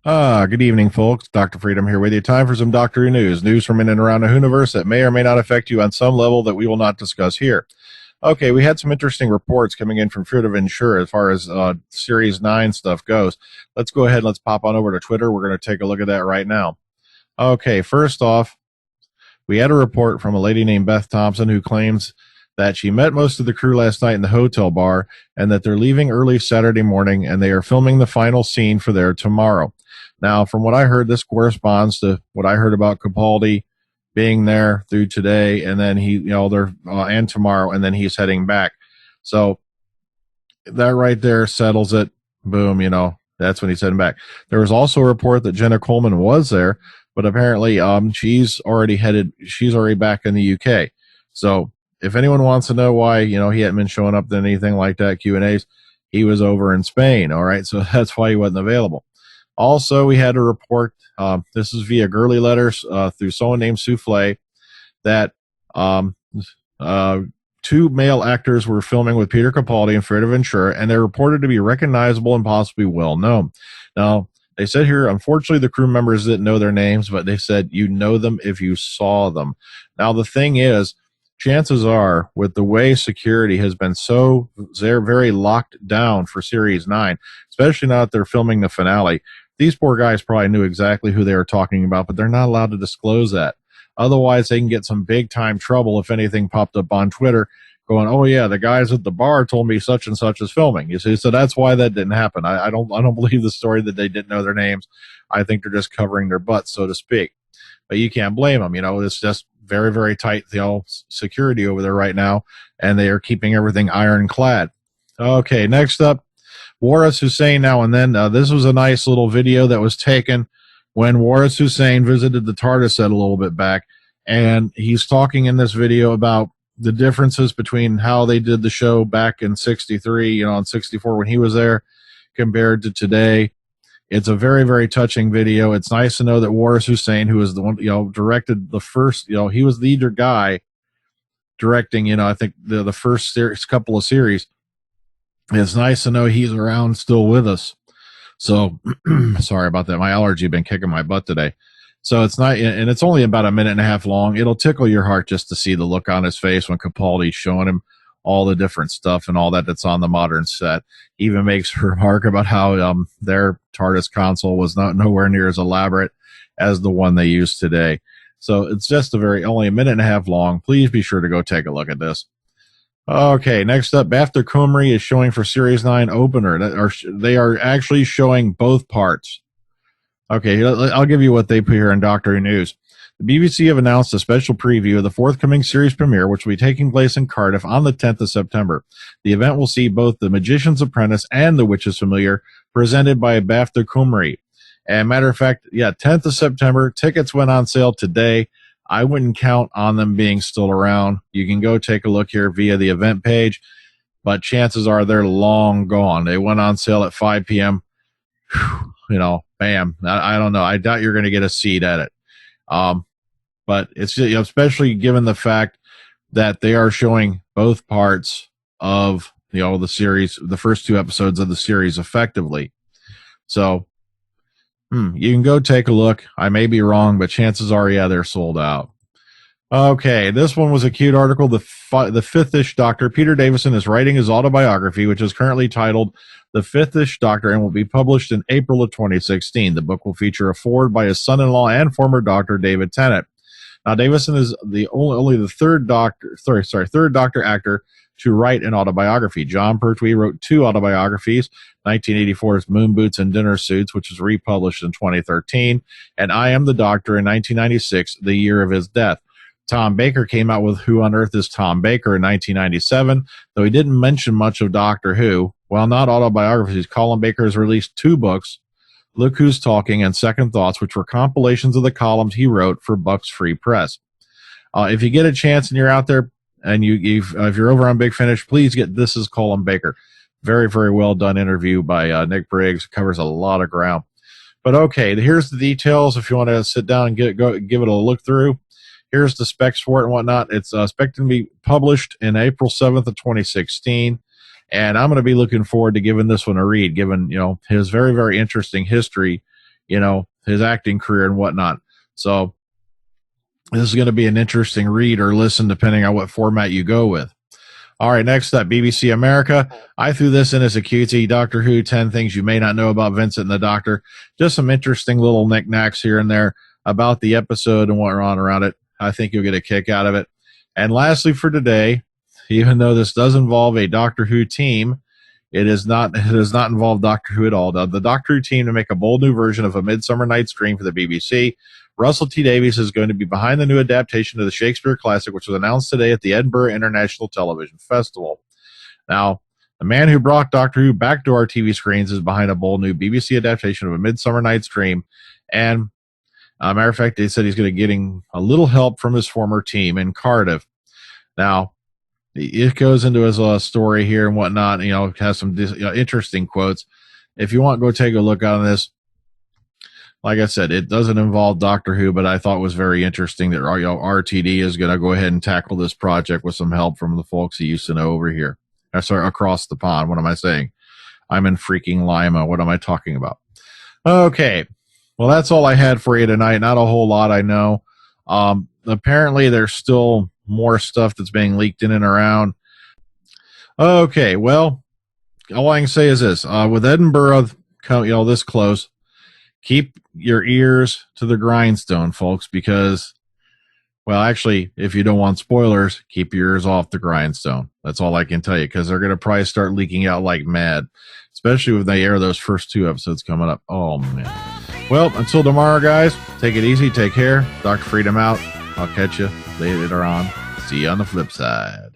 Good evening, folks. Dr. Freedom here with you. Time for some Doctor Who news. News from in and around the Whoniverse that may or may not affect you on some level that we will not discuss here. Okay, we had some interesting reports coming in from Fruit of Ensure as far as Series 9 stuff goes. Let's go ahead and let's pop on over to Twitter. We're going to take a look at that right now. Okay, first off, we had a report from a lady named Beth Thompson who claims that she met most of the crew last night in the hotel bar and that they're leaving early Saturday morning and they are filming the final scene for their tomorrow. Now, from what I heard, this corresponds to what I heard about Capaldi being there through today, and then they're and tomorrow, and then he's heading back. So that right there settles it. Boom, that's when he's heading back. There was also a report that Jenna Coleman was there, but apparently she's already back in the UK. So if anyone wants to know why, he hadn't been showing up to anything like that, Q&As, he was over in Spain. All right. So that's why he wasn't available. Also, we had a report, this is via girly letters through someone named Souffle, that two male actors were filming with Peter Capaldi and Fruit of Ensure, and they're reported to be recognizable and possibly well known. Now, they said here, unfortunately, the crew members didn't know their names, but they said you know them if you saw them. Now, the thing is, chances are, with the way security has been they're very locked down for Series 9, especially now that they're filming the finale, these poor guys probably knew exactly who they were talking about, but they're not allowed to disclose that. Otherwise, they can get some big-time trouble if anything popped up on Twitter going, oh, yeah, the guys at the bar told me such and such is filming. You see, so that's why that didn't happen. I don't believe the story that they didn't know their names. I think they're just covering their butts, so to speak. But you can't blame them. It's just very, very tight security over there right now, and they are keeping everything ironclad. Okay, next up, Waris Hussein now and then. This was a nice little video that was taken when Waris Hussein visited the TARDIS set a little bit back, and he's talking in this video about the differences between how they did the show back in 63, and 64 when he was there compared to today. It's a very, very touching video. It's nice to know that Waris Hussein, who is the one, directed the first, he was the leader guy directing, I think the first couple of series. It's nice to know he's around still with us. So sorry about that. My allergy has been kicking my butt today. So it's not, and it's only about a minute and a half long. It'll tickle your heart just to see the look on his face when Capaldi's showing him all the different stuff and all that's on the modern set. He even makes a remark about how their TARDIS console was nowhere near as elaborate as the one they use today. So it's just only a minute and a half long. Please be sure to go take a look at this. Okay, next up, BAFTA Cymru is showing for Series 9 opener. They are actually showing both parts. Okay, I'll give you what they put here in Doctor Who News. The BBC have announced a special preview of the forthcoming series premiere, which will be taking place in Cardiff on the 10th of September. The event will see both The Magician's Apprentice and The Witch's Familiar presented by BAFTA Cymru. And matter of fact, 10th of September, tickets went on sale today. I wouldn't count on them being still around. You can go take a look here via the event page, but chances are they're long gone. They went on sale at 5 p.m. Bam. I don't know. I doubt you're going to get a seat at it. But it's especially given the fact that they are showing both parts of the series, the first two episodes of the series effectively. So you can go take a look. I may be wrong, but chances are, they're sold out. Okay, this one was a cute article. The Fifth-ish Doctor, Peter Davison, is writing his autobiography, which is currently titled The Fifth-ish Doctor and will be published in April of 2016. The book will feature a foreword by his son-in-law and former Doctor David Tennant. Now, Davison is only the third Doctor actor to write an autobiography. John Pertwee wrote two autobiographies, 1984's Moon Boots and Dinner Suits, which was republished in 2013, and I Am the Doctor in 1996, the year of his death. Tom Baker came out with Who on Earth is Tom Baker in 1997, though he didn't mention much of Doctor Who. While not autobiographies, Colin Baker has released two books, Look Who's Talking and Second Thoughts, which were compilations of the columns he wrote for Bucks Free Press. If you get a chance and you're out there, and if you're over on Big Finish, please get This Is Colin Baker. Very, very well done interview by Nick Briggs. Covers a lot of ground. But okay, here's the details. If you want to sit down and give it a look through, here's the specs for it and whatnot. It's expected to be published in April 7th of 2016. And I'm going to be looking forward to giving this one a read, given his very, very interesting history, his acting career and whatnot. So this is going to be an interesting read or listen, depending on what format you go with. All right, next up, BBC America. I threw this in as a cutie. Doctor Who, 10 things you may not know about Vincent and the Doctor. Just some interesting little knickknacks here and there about the episode and what went on around it. I think you'll get a kick out of it. And lastly for today, even though this does involve a Doctor Who team, it does not involve Doctor Who at all. The Doctor Who team to make a bold new version of A Midsummer Night's Dream for the BBC. Russell T Davies is going to be behind the new adaptation of the Shakespeare classic, which was announced today at the Edinburgh International Television Festival. Now, the man who brought Doctor Who back to our TV screens is behind a bold new BBC adaptation of A Midsummer Night's Dream. And, matter of fact, they said he's going to be getting a little help from his former team in Cardiff. Now, it goes into his story here and whatnot. It has some interesting quotes. If you want, go take a look on this. Like I said, it doesn't involve Doctor Who, but I thought it was very interesting that RTD is going to go ahead and tackle this project with some help from the folks he used to know over here. Sorry, across the pond. What am I saying? I'm in freaking Lima. What am I talking about? Okay. Well, that's all I had for you tonight. Not a whole lot, I know. Apparently, there's still more stuff that's being leaked in and around. Okay, well, all I can say is this. With Edinburgh, this close, keep your ears to the grindstone, folks, because, well, actually, if you don't want spoilers, keep your ears off the grindstone. That's all I can tell you, because they're going to probably start leaking out like mad, especially when they air those first 2 episodes coming up. Oh, man. Well, until tomorrow, guys, take it easy. Take care. Dr. Freedom out. I'll catch you later on. See you on the flip side.